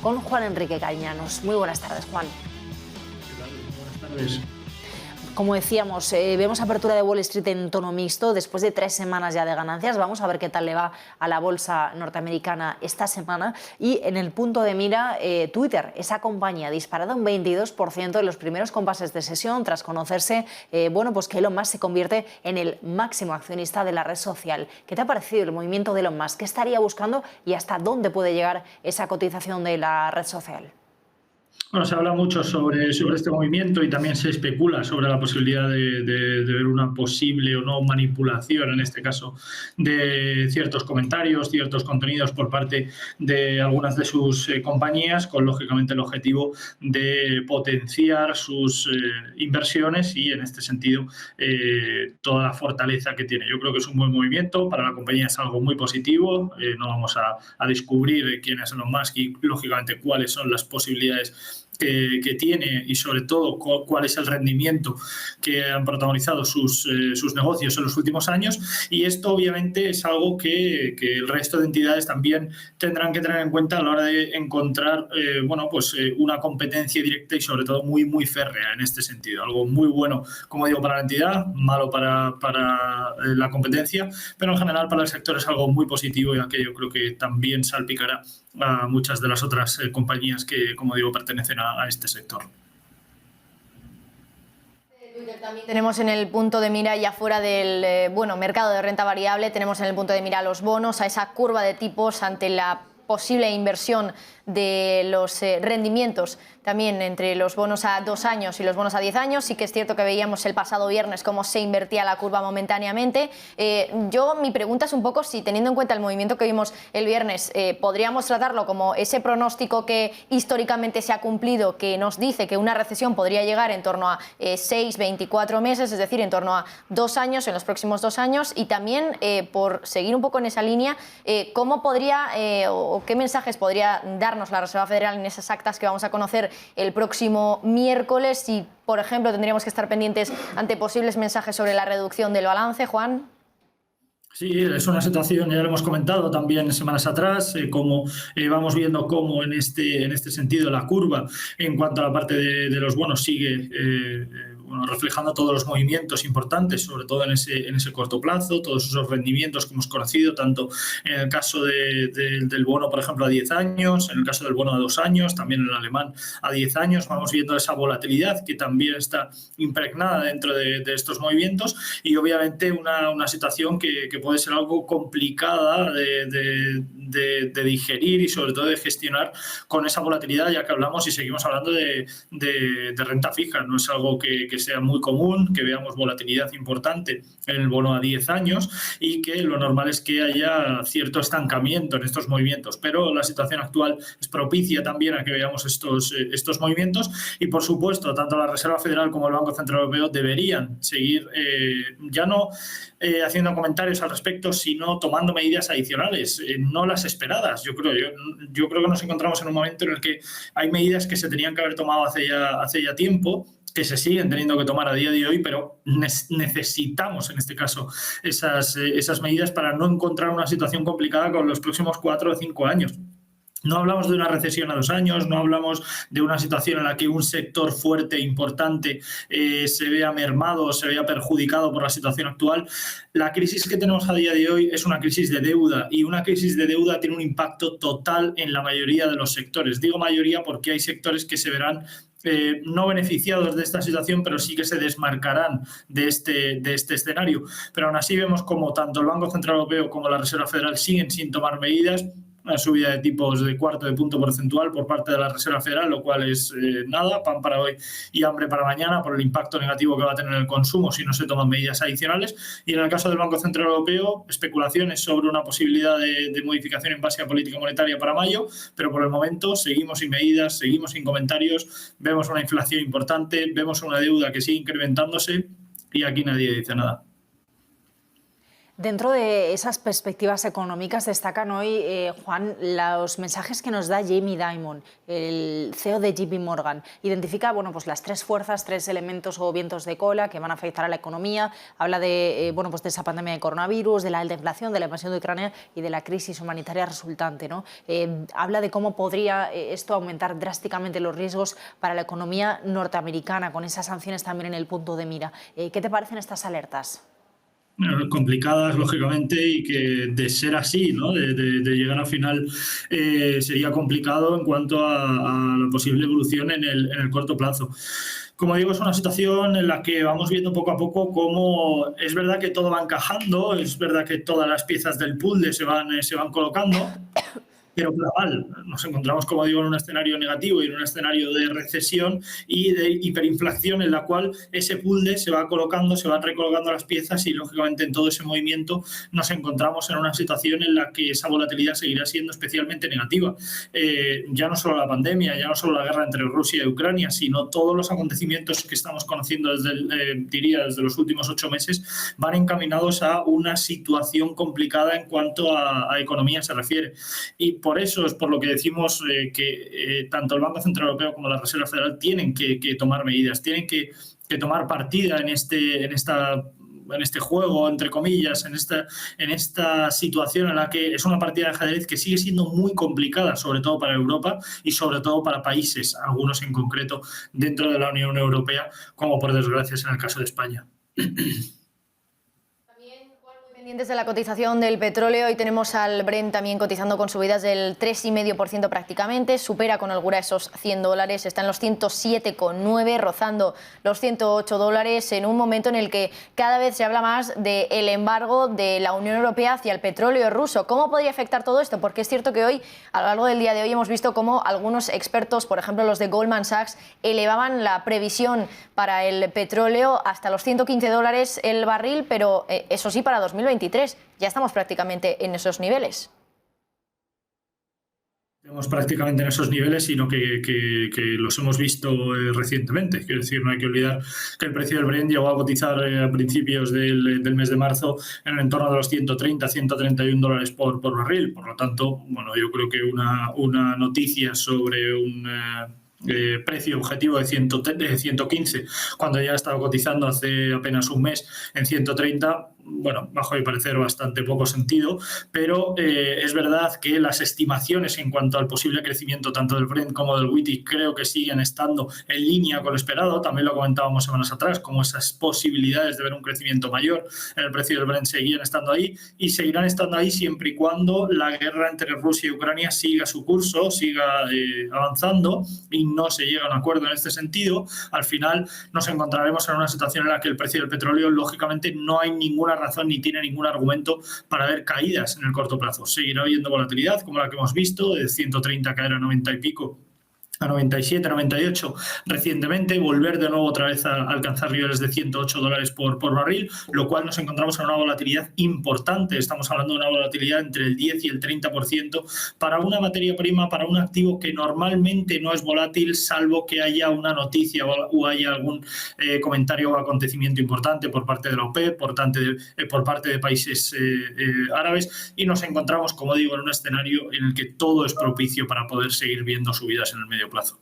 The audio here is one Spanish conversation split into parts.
con Juan Enrique Cañanos. Muy buenas tardes, Juan. ¿Qué tal? Buenas tardes. Como decíamos, vemos apertura de Wall Street en tono mixto después de 3 semanas ya de ganancias. Vamos a ver qué tal le va a la bolsa norteamericana esta semana. Y en el punto de mira, Twitter, esa compañía disparada un 22% en los primeros compases de sesión tras conocerse pues que Elon Musk se convierte en el máximo accionista de la red social. ¿Qué te ha parecido el movimiento de Elon Musk? ¿Qué estaría buscando y hasta dónde puede llegar esa cotización de la red social? Bueno, se habla mucho sobre este movimiento y también se especula sobre la posibilidad de ver una posible o no manipulación, en este caso, de ciertos comentarios, ciertos contenidos por parte de algunas de sus compañías, con lógicamente el objetivo de potenciar sus inversiones y, en este sentido, toda la fortaleza que tiene. Yo creo que es un buen movimiento, para la compañía es algo muy positivo, no vamos a descubrir quién es Elon Musk y, lógicamente, cuáles son las posibilidades que tiene y, sobre todo, cuál es el rendimiento que han protagonizado sus negocios en los últimos años. Y esto, obviamente, es algo que el resto de entidades también tendrán que tener en cuenta a la hora de encontrar una competencia directa y, sobre todo, muy, muy férrea en este sentido. Algo muy bueno, como digo, para la entidad, malo para la competencia, pero en general para el sector es algo muy positivo, ya que yo creo que también salpicará a muchas de las otras compañías que, como digo, pertenecen a este sector. Twitter también tenemos en el punto de mira, ya fuera del mercado de renta variable, tenemos en el punto de mira los bonos, a esa curva de tipos ante la posible inversión de los rendimientos también entre los bonos a 2 años y los bonos a 10 años. Sí que es cierto que veíamos el pasado viernes cómo se invertía la curva momentáneamente. Mi pregunta es un poco si, teniendo en cuenta el movimiento que vimos el viernes, podríamos tratarlo como ese pronóstico que históricamente se ha cumplido, que nos dice que una recesión podría llegar en torno a 6, 24 meses, es decir, en torno a 2 años, en los próximos 2 años. Y también, por seguir un poco en esa línea, ¿cómo podría o qué mensajes podría darnos la Reserva Federal en esas actas que vamos a conocer el próximo miércoles? Y, por ejemplo, tendríamos que estar pendientes ante posibles mensajes sobre la reducción del balance, Juan. Sí, es una situación, ya lo hemos comentado también semanas atrás, como vamos viendo cómo en este sentido la curva en cuanto a la parte de los bonos sigue reflejando todos los movimientos importantes, sobre todo en ese corto plazo, todos esos rendimientos que hemos conocido, tanto en el caso del bono, por ejemplo, a 10 años, en el caso del bono a 2 años, también en el alemán a 10 años, vamos viendo esa volatilidad que también está impregnada dentro de estos movimientos y, obviamente, una situación que puede ser algo complicada de digerir y, sobre todo, de gestionar con esa volatilidad, ya que hablamos y seguimos hablando de renta fija. No es algo que sea muy común, que veamos volatilidad importante en el bono a 10 años y que lo normal es que haya cierto estancamiento en estos movimientos, pero la situación actual es propicia también a que veamos estos movimientos y, por supuesto, tanto la Reserva Federal como el Banco Central Europeo deberían seguir ya no haciendo comentarios al respecto, sino tomando medidas adicionales, no las esperadas. Yo creo que nos encontramos en un momento en el que hay medidas que se tenían que haber tomado hace ya tiempo, que se siguen teniendo que tomar a día de hoy, pero necesitamos, en este caso, esas medidas para no encontrar una situación complicada con los próximos 4 o 5 años. No hablamos de una recesión a 2 años, no hablamos de una situación en la que un sector fuerte, importante, se vea mermado o se vea perjudicado por la situación actual. La crisis que tenemos a día de hoy es una crisis de deuda y una crisis de deuda tiene un impacto total en la mayoría de los sectores. Digo mayoría porque hay sectores que se verán no beneficiados de esta situación, pero sí que se desmarcarán de este escenario. Pero aún así vemos como tanto el Banco Central Europeo como la Reserva Federal siguen sin tomar medidas. Una subida de tipos de 1/4 de punto porcentual por parte de la Reserva Federal, lo cual es nada, pan para hoy y hambre para mañana, por el impacto negativo que va a tener el consumo si no se toman medidas adicionales. Y en el caso del Banco Central Europeo, especulaciones sobre una posibilidad de modificación en base a política monetaria para mayo, pero por el momento seguimos sin medidas, seguimos sin comentarios, vemos una inflación importante, vemos una deuda que sigue incrementándose y aquí nadie dice nada. Dentro de esas perspectivas económicas destacan hoy, Juan, los mensajes que nos da Jamie Dimon, el CEO de JP Morgan. Identifica pues las tres fuerzas, tres elementos o vientos de cola que van a afectar a la economía. Habla de, de esa pandemia de coronavirus, de la alta inflación, de la invasión de Ucrania y de la crisis humanitaria resultante, ¿no? Habla de cómo podría esto aumentar drásticamente los riesgos para la economía norteamericana, con esas sanciones también en el punto de mira. ¿Qué te parecen estas alertas? Complicadas, lógicamente, y que de ser así, ¿no? de llegar al final, sería complicado en cuanto a la posible evolución en el corto plazo. Como digo, es una situación en la que vamos viendo poco a poco cómo es verdad que todo va encajando, es verdad que todas las piezas del puzzle se van colocando, pero global. Nos encontramos, como digo, en un escenario negativo y en un escenario de recesión y de hiperinflación, en la cual ese puzzle se va colocando, se van recolocando las piezas y, lógicamente, en todo ese movimiento nos encontramos en una situación en la que esa volatilidad seguirá siendo especialmente negativa. Ya no solo la pandemia, ya no solo la guerra entre Rusia y Ucrania, sino todos los acontecimientos que estamos conociendo desde los últimos 8 meses van encaminados a una situación complicada en cuanto a economía se refiere. Y por eso es por lo que decimos que tanto el Banco Central Europeo como la Reserva Federal tienen que tomar medidas, tienen que tomar partida en este juego, entre comillas, en esta situación en la que es una partida de ajedrez que sigue siendo muy complicada, sobre todo para Europa y sobre todo para países, algunos en concreto, dentro de la Unión Europea, como por desgracia es en el caso de España. Pendientes de la cotización del petróleo, hoy tenemos al Brent también cotizando con subidas del 3,5% prácticamente, supera con holgura esos $100, está en los 107,9, rozando los $108 en un momento en el que cada vez se habla más del embargo de la Unión Europea hacia el petróleo ruso. ¿Cómo podría afectar todo esto? Porque es cierto que hoy, a lo largo del día de hoy, hemos visto cómo algunos expertos, por ejemplo los de Goldman Sachs, elevaban la previsión para el petróleo hasta los $115 el barril, pero eso sí, para 2023. Ya estamos prácticamente en esos niveles. Estamos prácticamente en esos niveles, sino que los hemos visto recientemente. Quiero decir, no hay que olvidar que el precio del Brent llegó a cotizar a principios del mes de marzo en el entorno de los $130-131 por barril. Por lo tanto, yo creo que una noticia sobre un precio objetivo de 115, cuando ya estaba cotizando hace apenas un mes en 130, bajo mi parecer bastante poco sentido, pero es verdad que las estimaciones en cuanto al posible crecimiento tanto del Brent como del WTI creo que siguen estando en línea con lo esperado. También lo comentábamos semanas atrás, como esas posibilidades de ver un crecimiento mayor en el precio del Brent seguían estando ahí y seguirán estando ahí siempre y cuando la guerra entre Rusia y Ucrania siga su curso, siga avanzando y no se llega a un acuerdo en este sentido. Al final nos encontraremos en una situación en la que el precio del petróleo, lógicamente, no hay ninguna razón ni tiene ningún argumento para ver caídas en el corto plazo. Seguirá habiendo volatilidad como la que hemos visto, de 130 caer a 90 y pico, a 97, 98 recientemente, volver de nuevo otra vez a alcanzar niveles de $108 por barril, lo cual nos encontramos en una volatilidad importante. Estamos hablando de una volatilidad entre el 10 y el 30% para una materia prima, para un activo que normalmente no es volátil, salvo que haya una noticia o haya algún comentario o acontecimiento importante por parte de la OPEP, por parte de países árabes, y nos encontramos, como digo, en un escenario en el que todo es propicio para poder seguir viendo subidas en el medio plazo.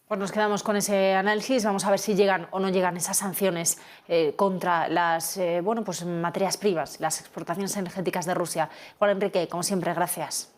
Pues nos quedamos con ese análisis. Vamos a ver si llegan o no llegan esas sanciones contra las materias primas, las exportaciones energéticas de Rusia. Juan Enrique, como siempre, gracias.